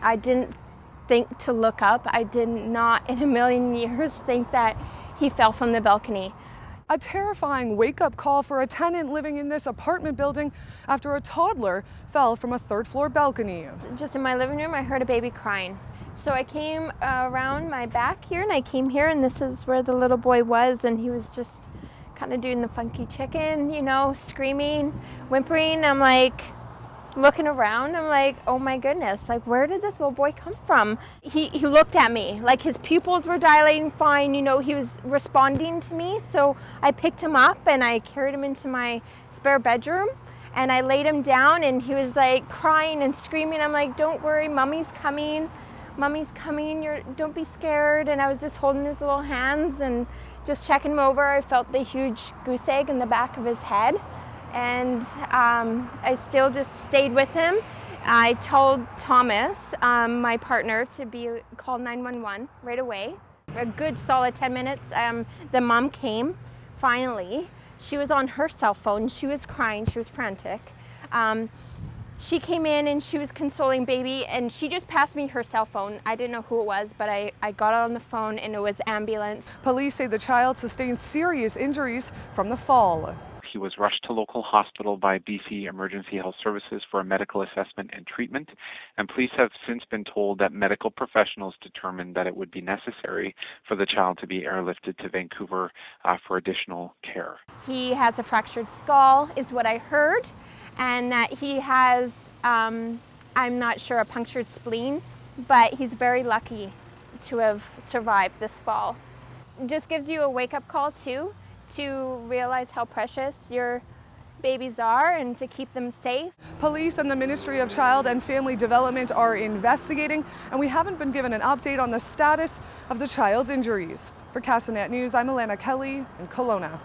I didn't think to look up. I did not in a million years think that he fell from the balcony. A terrifying wake-up call for a tenant living in this apartment building after a toddler fell from a third-floor balcony. Just in my living room, I heard a baby crying. So I came around my back here and I came here, and this is where the little boy was, and he was just kind of doing the funky chicken, you know, screaming, whimpering. I'm like looking around, I'm like, oh my goodness, like where did this little boy come from? He looked at me, like his pupils were dilating fine, you know, he was responding to me. So I picked him up and I carried him into my spare bedroom and I laid him down, and he was like crying and screaming. I'm like, don't worry, mommy's coming, don't be scared. And I was just holding his little hands and just checking him over. I felt the huge goose egg in the back of his head. And I still just stayed with him. I told Thomas, my partner, to call 911 right away. A good solid 10 minutes. The mom came, finally. She was on her cell phone. She was crying. She was frantic. She came in and she was consoling baby, and she just passed me her cell phone. I didn't know who it was, but I got on the phone and it was ambulance. Police say the child sustained serious injuries from the fall. He was rushed to local hospital by BC Emergency Health Services for a medical assessment and treatment, and police have since been told that medical professionals determined that it would be necessary for the child to be airlifted to Vancouver for additional care. He has a fractured skull, is what I heard, and that he has, I'm not sure, a punctured spleen, but he's very lucky to have survived this fall. It just gives you a wake-up call too, to realize how precious your babies are and to keep them safe. Police and the Ministry of Child and Family Development are investigating, and we haven't been given an update on the status of the child's injuries. For Castanet News, I'm Alana Kelly in Kelowna.